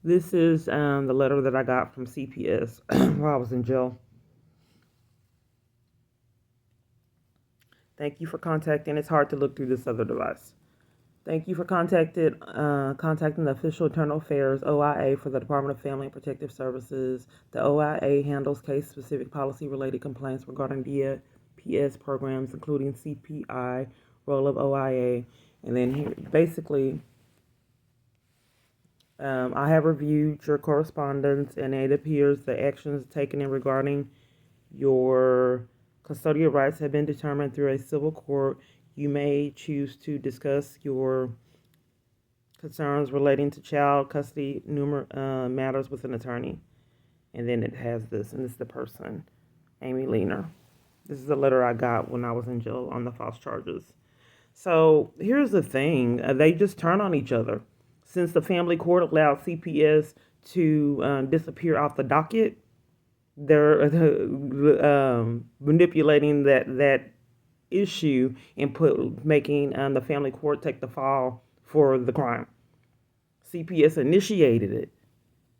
This is the letter that I got from CPS while I was in jail. Thank you for contacting. It's hard to look through this other device. Thank you for contacting the official Internal Affairs OIA for the Department of Family and Protective Services. The OIA handles case-specific policy-related complaints regarding DPS programs, including CPI, role of OIA, and then here, basically, I have reviewed your correspondence, and it appears the actions taken in regarding your custodial rights have been determined through a civil court. You may choose to discuss your concerns relating to child custody matters with an attorney. And then it has this, and it's the person, Amy Leaner. This is a letter I got when I was in jail on the false charges. So here's the thing, they just turn on each other. Since the family court allowed CPS to disappear off the docket, they're manipulating that issue and making the family court take the fall for the crime. CPS initiated it,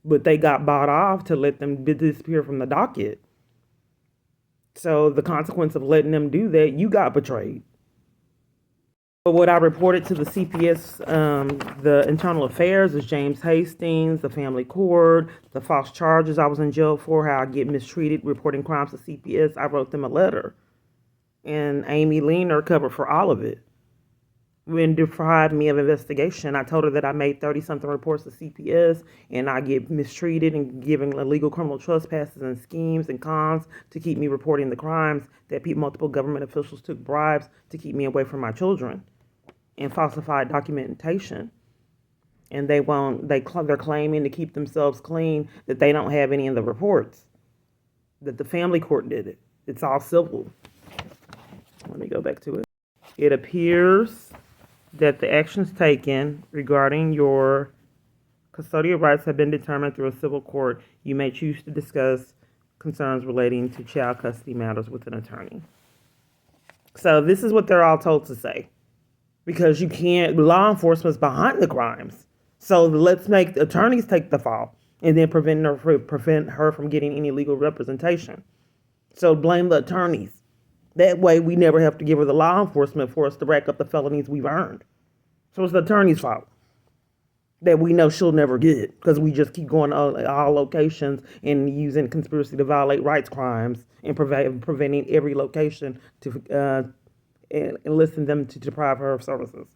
but they got bought off to let them disappear from the docket. So the consequence of letting them do that, you got betrayed. But what I reported to the CPS, the internal affairs, is James Hastings, the family court, the false charges I was in jail for, how I get mistreated, reporting crimes to CPS. I wrote them a letter. And Amy Leaner covered for all of it. When deprived me of investigation, I told her that I made 30-something reports to CPS and I get mistreated and given illegal criminal trespasses and schemes and cons to keep me reporting the crimes, that multiple government officials took bribes to keep me away from my children, and falsified documentation. And they're claiming to keep themselves clean that they don't have any of the reports, that the family court did it. It's all civil. Let me go back to it. It appears that the actions taken regarding your custodial rights have been determined through a civil court. You may choose to discuss concerns relating to child custody matters with an attorney. So this is what they're all told to say. Because you can't, law enforcement's behind the crimes. So let's make the attorneys take the fall and then prevent her from getting any legal representation. So blame the attorneys. That way we never have to give her the law enforcement for us to rack up the felonies we've earned. So it's the attorney's fault that we know she'll never get because we just keep going to all locations and using conspiracy to violate rights crimes and preventing every location to enlisting them to deprive her of services.